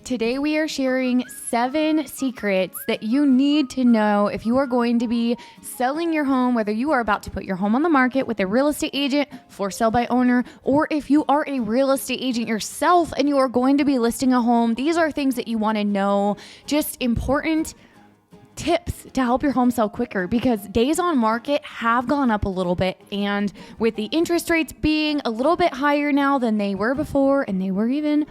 Today we are sharing 7 secrets that you need to know if you are going to be selling your home, whether you are about to put your home on the market with a real estate agent for sale by owner, or if you are a real estate agent yourself and you are going to be listing a home. These are things that you want to know, just important tips to help your home sell quicker, because days on market have gone up a little bit, and with the interest rates being a little bit higher now than they were before, and they were even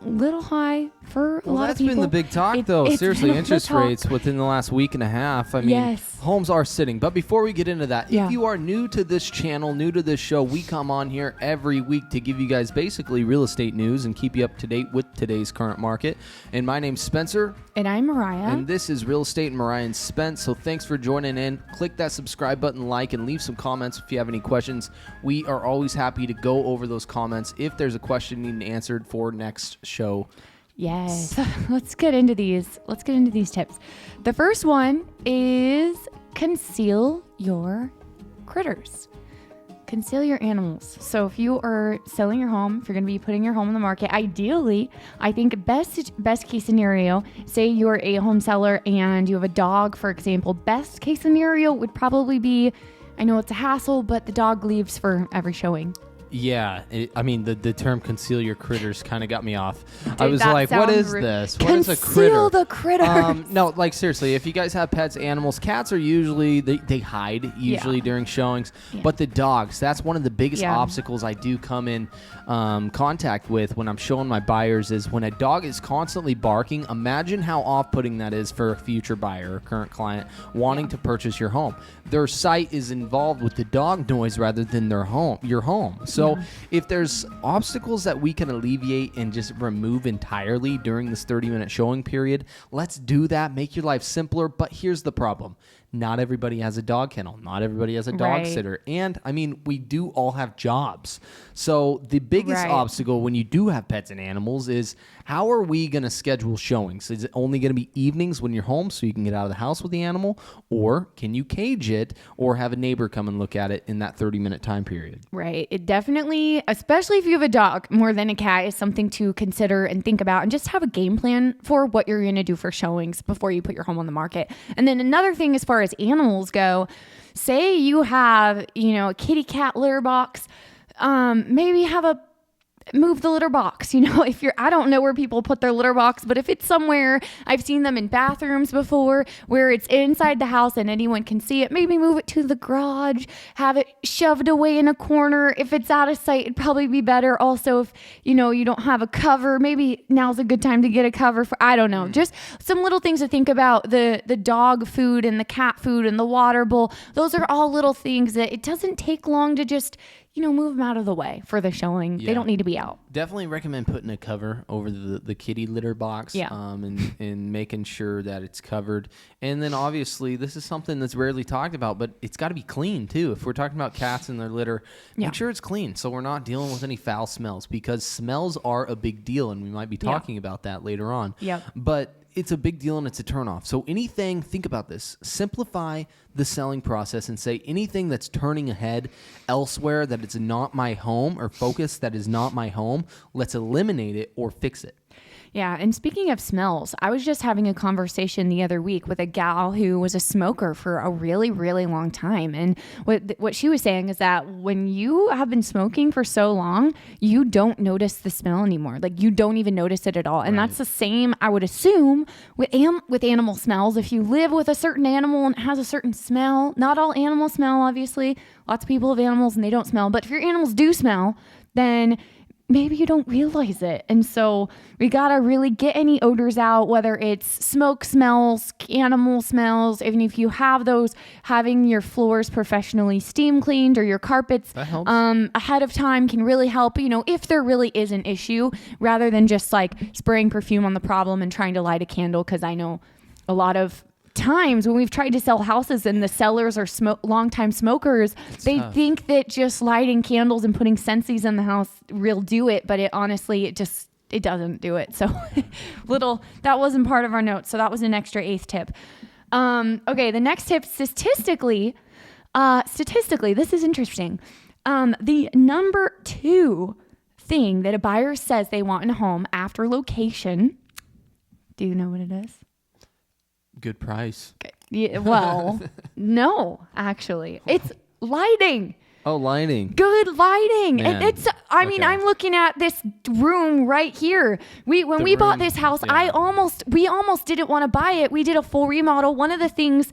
a little high for a lot of people. That's been the big talk, though. Seriously, interest rates within the last week and a half. I mean, homes are sitting. But before we get into that, if you are new to this channel, new to this show, we come on here every week to give you guys basically real estate news and keep you up to date with today's current market. And my name's Spencer. And I'm Mariah. And this is Real Estate and Mariah and Spence. So thanks for joining in. Click that subscribe button, like, and leave some comments if you have any questions. We are always happy to go over those comments if there's a question needing answered for next show. Yes. Let's get into these. Let's get into these tips. The first one is conceal your critters. Conceal your animals. So if you are selling your home, if you're going to be putting your home on the market, ideally, I think best case scenario, say you're a home seller and you have a dog, for example, best case scenario would probably be, I know it's a hassle, but the dog leaves for every showing. Yeah, the term conceal your critters kind of got me off. Dude, I was like, what is this? What is a critter? Conceal the critters. No, like seriously, if you guys have pets, animals, cats are usually, they hide usually during showings. Yeah. But the dogs, that's one of the biggest obstacles I do come in contact with when I'm showing my buyers is when a dog is constantly barking, imagine how off-putting that is for a future buyer or current client wanting to purchase your home. Their sight is involved with the dog noise rather than your home. So if there's obstacles that we can alleviate and just remove entirely during this 30-minute showing period, let's do that. Make your life simpler. But here's the problem. Not everybody has a dog kennel. Not everybody has a dog sitter. And, we do all have jobs. So the biggest obstacle when you do have pets and animals is how are we going to schedule showings? Is it only going to be evenings when you're home so you can get out of the house with the animal? Or can you cage it or have a neighbor come and look at it in that 30-minute time period? Right. It definitely, especially if you have a dog more than a cat, is something to consider and think about and just have a game plan for what you're going to do for showings before you put your home on the market. And then another thing as far as animals go, say you have, a kitty cat litter box, maybe move the litter box. I don't know where people put their litter box, but if it's somewhere, I've seen them in bathrooms before where it's inside the house and anyone can see it, maybe move it to the garage, have it shoved away in a corner. If it's out of sight, it'd probably be better. Also, if, you don't have a cover, maybe now's a good time to get a cover for, I don't know, just some little things to think about. The dog food and the cat food and the water bowl. Those are all little things that it doesn't take long to just, move them out of the way for the showing. Yeah. They don't need to be out. Definitely recommend putting a cover over the kitty litter box and making sure that it's covered. And then obviously this is something that's rarely talked about, but it's got to be clean too. If we're talking about cats and their litter, make sure it's clean so we're not dealing with any foul smells, because smells are a big deal, and we might be talking about that later on. Yep. But it's a big deal and it's a turnoff. So think about this. Simplify the selling process and say anything that's turning ahead elsewhere that it's not my home, or focus that is not my home, let's eliminate it or fix it. Yeah, and speaking of smells, I was just having a conversation the other week with a gal who was a smoker for a really, really long time. And what she was saying is that when you have been smoking for so long, you don't notice the smell anymore. Like, you don't even notice it at all. And that's the same, I would assume, with animal smells. If you live with a certain animal and it has a certain smell, not all animals smell, obviously. Lots of people have animals and they don't smell. But if your animals do smell, then maybe you don't realize it. And so we got to really get any odors out, whether it's smoke smells, animal smells. Even if you have those, having your floors professionally steam cleaned or your carpets ahead of time can really help, if there really is an issue, rather than just like spraying perfume on the problem and trying to light a candle. Because I know a lot of times when we've tried to sell houses and the sellers are longtime smokers, they think that just lighting candles and putting scentsies in the house will do it, but it doesn't do it. So that wasn't part of our notes. So that was an extra 8th tip. Okay, the next tip, statistically, this is interesting. The number 2 thing that a buyer says they want in a home after location Do you know what it is? Good price. Okay. Yeah, well, no, actually. It's lighting. Oh, lighting. Good lighting. Man. And I mean, I'm looking at this room right here. When we bought this house, we almost didn't want to buy it. We did a full remodel. One of the things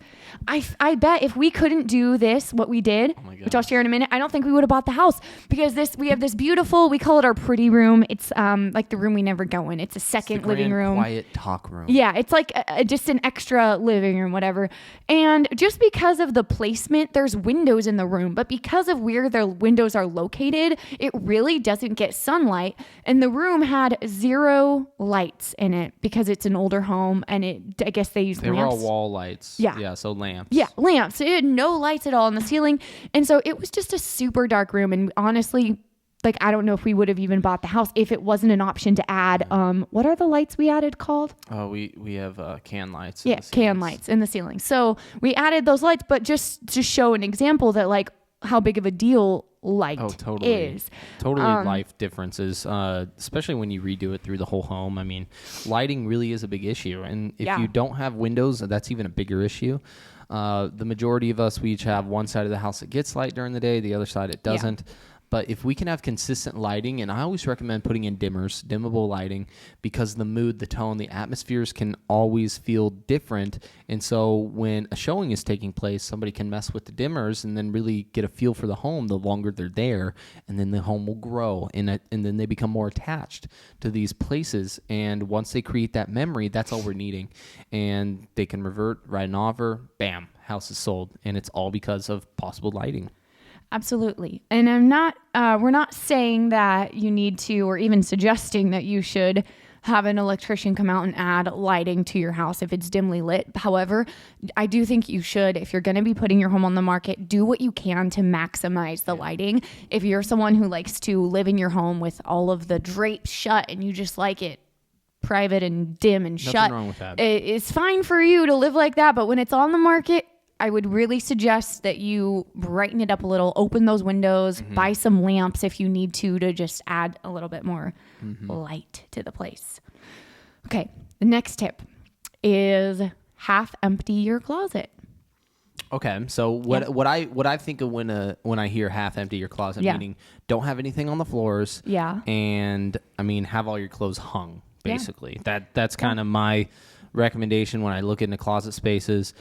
I bet if we couldn't do this, what we did, which I'll share in a minute, I don't think we would have bought the house, because we have this beautiful, we call it our pretty room. It's like the room we never go in. It's a second living room. Quiet talk room. Yeah, it's like just an extra living room, whatever. And just because of the placement, there's windows in the room, but because of where their windows are located, it really doesn't get sunlight. And the room had 0 lights in it because it's an older home, and I guess they use lamps. They were all wall lights. Yeah, so lamps. Yeah, lamps. It had no lights at all on the ceiling, and so it was just a super dark room. And honestly, like, I don't know if we would have even bought the house if it wasn't an option to add. What are the lights we added called? Oh, we have can lights. Yeah, can lights in the ceiling. So we added those lights, but just to show an example that like how big of a deal light is. Totally life differences, especially when you redo it through the whole home. I mean, lighting really is a big issue. And if you don't have windows, that's even a bigger issue. The majority of us, we each have one side of the house that gets light during the day, the other side it doesn't. But if we can have consistent lighting, and I always recommend putting in dimmers, dimmable lighting, because the mood, the tone, the atmospheres can always feel different. And so when a showing is taking place, somebody can mess with the dimmers and then really get a feel for the home the longer they're there. And then the home will grow, and then they become more attached to these places. And once they create that memory, that's all we're needing. And they can revert, write an offer, bam, house is sold. And it's all because of possible lighting. Absolutely. And we're not saying that you need to, or even suggesting that you should have an electrician come out and add lighting to your house if it's dimly lit. However, I do think you should, if you're going to be putting your home on the market, do what you can to maximize the lighting. If you're someone who likes to live in your home with all of the drapes shut and you just like it private and dim and shut, nothing wrong with that. It's fine for you to live like that. But when it's on the market, I would really suggest that you brighten it up a little, open those windows, buy some lamps if you need to just add a little bit more light to the place. Okay, the next tip is half empty your closet. Okay, so what I think of when I hear half empty your closet, meaning don't have anything on the floors. Yeah. And I mean have all your clothes hung, basically. That's kind of my recommendation when I look into closet spaces.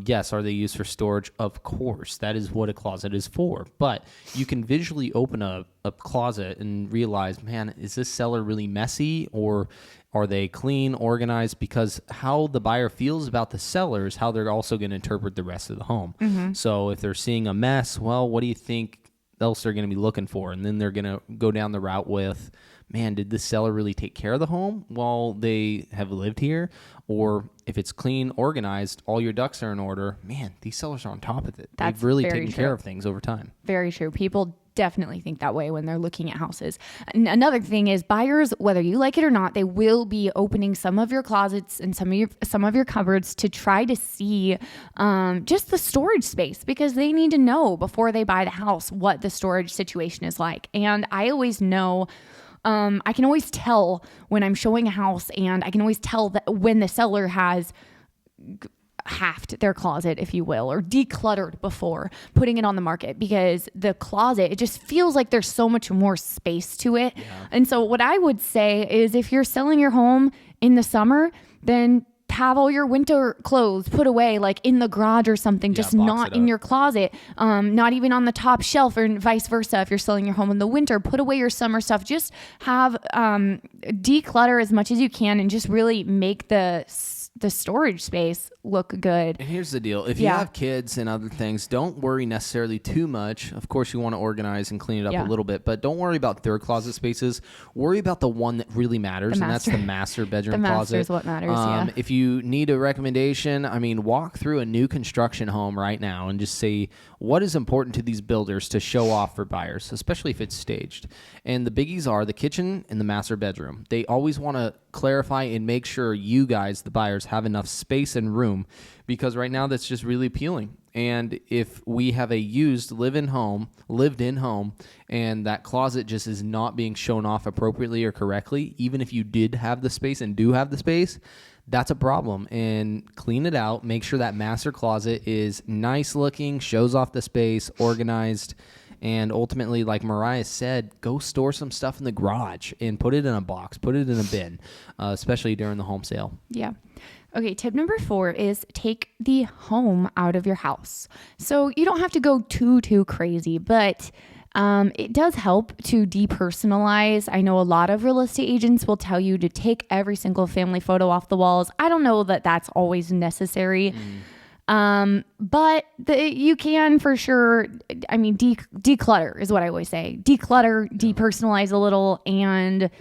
Yes, are they used for storage? Of course, that is what a closet is for. But you can visually open a closet and realize, man, is this cellar really messy, or are they clean, organized? Because how the buyer feels about the cellar is how they're also going to interpret the rest of the home. So if they're seeing a mess, well, what do you think else they're going to be looking for? And then they're going to go down the route with, man, did this seller really take care of the home while they have lived here? Or if it's clean, organized, all your ducks are in order, man, these sellers are on top of it. They've really taken care of things over time. Very true. People definitely think that way when they're looking at houses. And another thing is, buyers, whether you like it or not, they will be opening some of your closets and some of your cupboards to try to see just the storage space, because they need to know before they buy the house what the storage situation is like. And I always know, I can always tell when I'm showing a house, and I can always tell that when the seller has halved their closet, if you will, or decluttered before putting it on the market, because the closet, it just feels like there's so much more space to it. Yeah. And so what I would say is, if you're selling your home in the summer, then have all your winter clothes put away, like in the garage or something, just not in your closet, not even on the top shelf, or vice versa. If you're selling your home in the winter, put away your summer stuff. Just have declutter as much as you can, and just really make the storage space look good. And here's the deal. If you have kids and other things, don't worry necessarily too much. Of course, you want to organize and clean it up a little bit, but don't worry about their closet spaces. Worry about the one that really matters, and that's the master bedroom closet. The master is what matters, If you need a recommendation, I mean, walk through a new construction home right now and just see what is important to these builders to show off for buyers, especially if it's staged. And the biggies are the kitchen and the master bedroom. They always want to clarify and make sure you guys, the buyers, have enough space and room, because right now that's just really appealing. And if we have a used lived-in home, and that closet just is not being shown off appropriately or correctly, even if you did have the space and do have the space, that's a problem. And clean it out. Make sure that master closet is nice looking, shows off the space, organized. And ultimately, like Mariah said, go store some stuff in the garage and put it in a box, put it in a bin, especially during the home sale. Yeah. Okay, tip number 4 is take the home out of your house. So you don't have to go too crazy, but it does help to depersonalize. I know a lot of real estate agents will tell you to take every single family photo off the walls. I don't know that that's always necessary. But you can for sure, I mean, declutter is what I always say. Declutter, depersonalize a little, and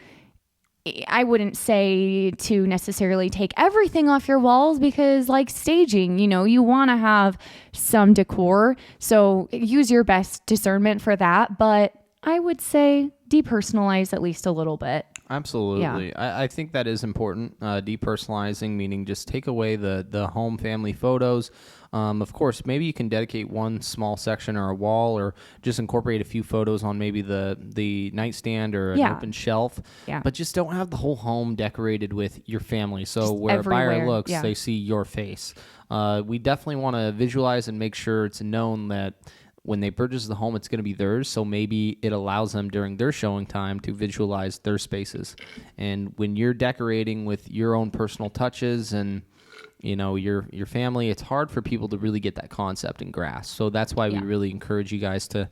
I wouldn't say to necessarily take everything off your walls because like staging, you want to have some decor. So use your best discernment for that. But I would say depersonalize at least a little bit. Absolutely. Yeah. I think that is important. Depersonalizing, meaning just take away the home family photos. Of course, maybe you can dedicate one small section or a wall, or just incorporate a few photos on maybe the nightstand or an open shelf. Yeah. But just don't have the whole home decorated with your family. So just where everywhere. A buyer looks, they see your face. We definitely want to visualize and make sure it's known that when they purchase the home, it's going to be theirs. So maybe it allows them during their showing time to visualize their spaces. And when you're decorating with your own personal touches and your family, it's hard for people to really get that concept and grasp. So that's why we really encourage you guys to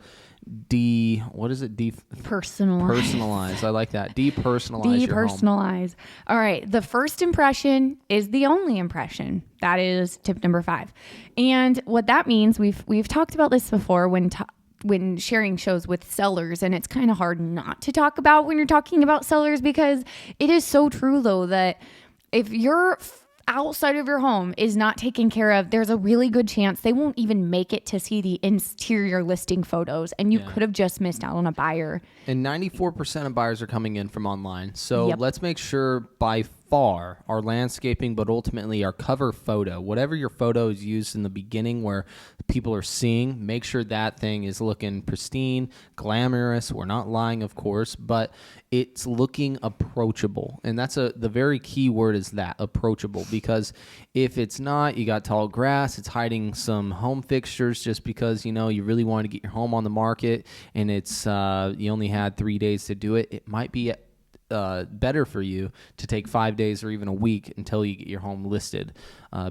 personalize. I like that. Depersonalize your home. All right. The first impression is the only impression. That is tip number 5. And what that means, we've talked about this before when sharing shows with sellers, and it's kind of hard not to talk about when you're talking about sellers, because it is so true though that if you're outside of your home is not taken care of, there's a really good chance they won't even make it to see the interior listing photos, and you could have just missed out on a buyer. And 94% of buyers are coming in from online. So let's make sure by far our landscaping, but ultimately our cover photo, whatever your photo is used in the beginning where people are seeing, make sure that thing is looking pristine, glamorous. We're not lying, of course, but it's looking approachable. And that's the very key word is that, approachable, because if it's not, you got tall grass, it's hiding some home fixtures just because, you really want to get your home on the market and it's, you only had 3 days to do it. It might be better for you to take 5 days or even a week until you get your home listed,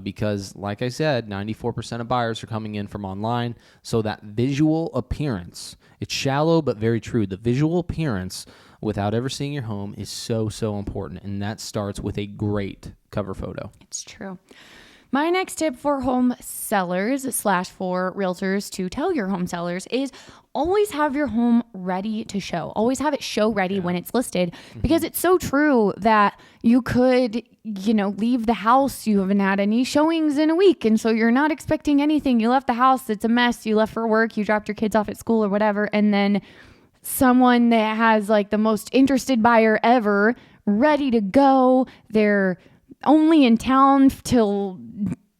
because like I said, 94% of buyers are coming in from online. So that visual appearance, it's shallow but very true. The visual appearance without ever seeing your home is so important, and that starts with a great cover photo. It's true. My next tip for home sellers / for realtors to tell your home sellers is always have your home ready to show. Always have it show ready when it's listed, because it's so true that you could, leave the house. You haven't had any showings in a week, and so you're not expecting anything. You left the house. It's a mess. You left for work. You dropped your kids off at school or whatever, and then someone that has like the most interested buyer ever ready to go. They're only in town till,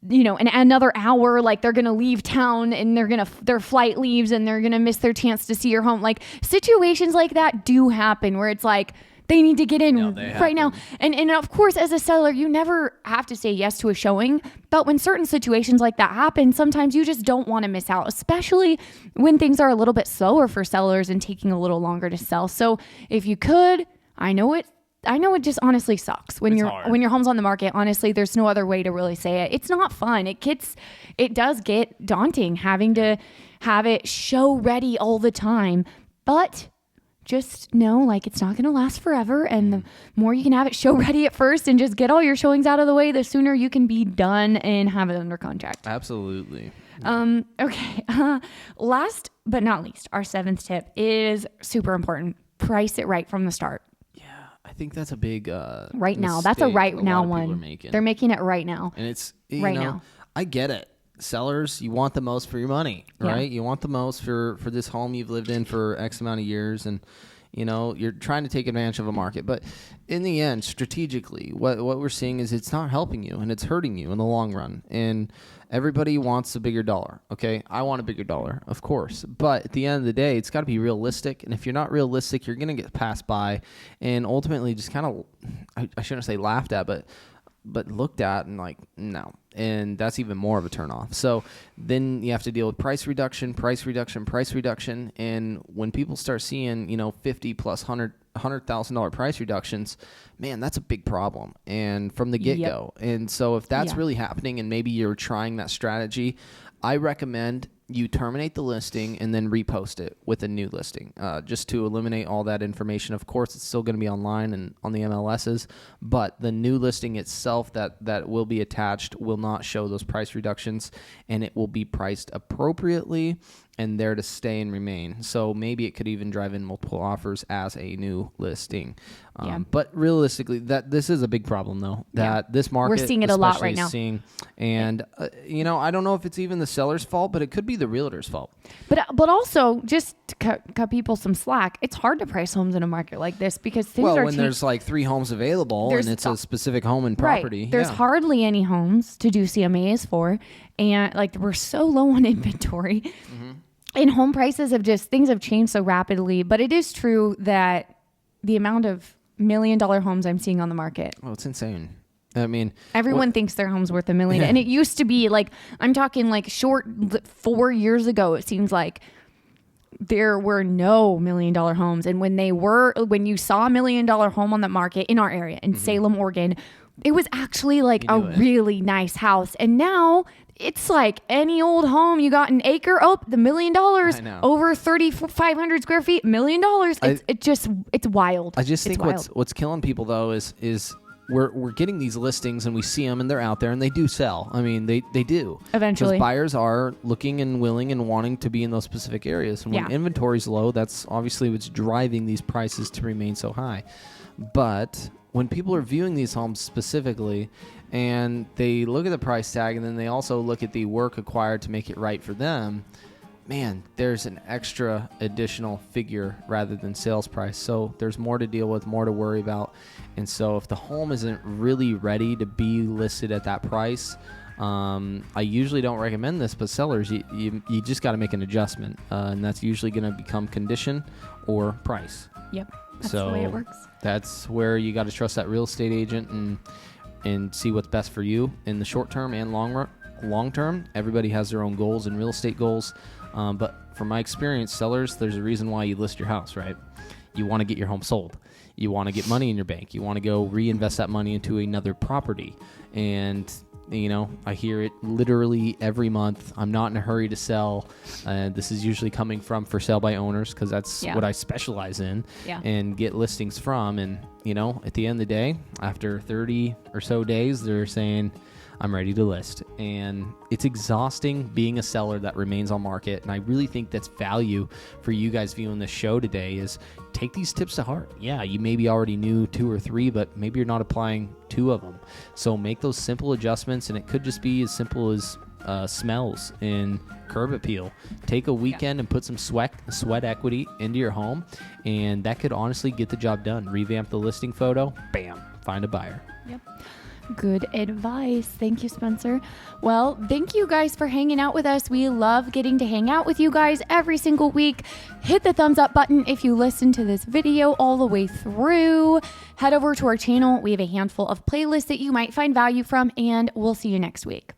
in another hour, like they're going to leave town and their flight leaves and they're going to miss their chance to see your home. Like situations like that do happen where it's like, they need to get in right now. And of course, as a seller, you never have to say yes to a showing. But when certain situations like that happen, sometimes you just don't want to miss out, especially when things are a little bit slower for sellers and taking a little longer to sell. So if you could, I know it just honestly sucks when your home's on the market. Honestly, there's no other way to really say it. It's not fun. It does get daunting having to have it show ready all the time. But just know, like, it's not going to last forever. And the more you can have it show ready at first and just get all your showings out of the way, the sooner you can be done and have it under contract. Absolutely. Okay. Last but not least, our 7th tip is super important. Price it right from the start. I think that's a big right now. That's a right now one. They're making it right now. And it's now. I get it. Sellers, you want the most for your money, right? You want the most for this home you've lived in for X amount of years, and You're trying to take advantage of a market. But in the end, strategically, what we're seeing is it's not helping you and it's hurting you in the long run. And everybody wants a bigger dollar. Okay, I want a bigger dollar, of course. But at the end of the day, it's got to be realistic. And if you're not realistic, you're going to get passed by and ultimately just kind of, I shouldn't say laughed at, but looked at and like, no. And that's even more of a turnoff. So then you have to deal with price reduction. And when people start seeing, $50 plus $100,000 price reductions, man, that's a big problem. And from the get-go. Yep. And so if that's really happening and maybe you're trying that strategy, I recommend you terminate the listing and then repost it with a new listing, just to eliminate all that information. Of course, it's still going to be online and on the MLSs, but the new listing itself that will be attached will not show those price reductions, and it will be priced appropriately and there to stay and remain. So maybe it could even drive in multiple offers as a new listing. But realistically, this is a big problem, though, that this market, we're seeing it a lot right now. And, I don't know if it's even the seller's fault, but it could be the realtor's fault. But also, just to cut people some slack, it's hard to price homes in a market like this because things are when there's like 3 homes available and it's a specific home and property. Right. There's hardly any homes to do CMAs for, and like we're so low on inventory. Mm-hmm. And home prices things have changed so rapidly, but it is true that the amount of $1 million homes I'm seeing on the market. Oh, it's insane. I mean, everyone thinks their home's worth $1 million. And it used to be like, I'm talking like 4 years ago, it seems like there were no $1 million homes. And when you saw $1 million home on the market in our area in Salem, Oregon, it was actually like a really nice house. And now it's like any old home. You got an acre, the $1 million, over 3,500 square feet, $1 million. It's wild. I just think what's killing people though is we're getting these listings and we see them and they're out there and they do sell. I mean, they do. Eventually. Because buyers are looking and willing and wanting to be in those specific areas. And when inventory's low, that's obviously what's driving these prices to remain so high. But when people are viewing these homes specifically and they look at the price tag and then they also look at the work acquired to make it right for them, man, there's an extra additional figure rather than sales price. So there's more to deal with, more to worry about. And so if the home isn't really ready to be listed at that price, I usually don't recommend this, but sellers, you just got to make an adjustment. And that's usually going to become condition or price. Yep. That's the way it works. That's where you got to trust that real estate agent and see what's best for you in the short term and long term. Everybody has their own goals and real estate goals. But from my experience, sellers, there's a reason why you list your house, right? You want to get your home sold. You want to get money in your bank. You want to go reinvest that money into another property. And I hear it literally every month. I'm not in a hurry to sell. This is usually coming from for sale by owners because that's what I specialize in and get listings from. And, at the end of the day, after 30 or so days, they're saying, I'm ready to list. And it's exhausting being a seller that remains on market. And I really think that's value for you guys viewing this show today is take these tips to heart. Yeah, you maybe already knew 2 or 3, but maybe you're not applying 2 of them. So make those simple adjustments, and it could just be as simple as smells and curb appeal. Take a weekend and put some sweat equity into your home, and that could honestly get the job done. Revamp the listing photo, bam, find a buyer. Yep. Good advice. Thank you, Spencer. Well, thank you guys for hanging out with us. We love getting to hang out with you guys every single week. Hit the thumbs up button if you listen to this video all the way through. Head over to our channel. We have a handful of playlists that you might find value from, and we'll see you next week.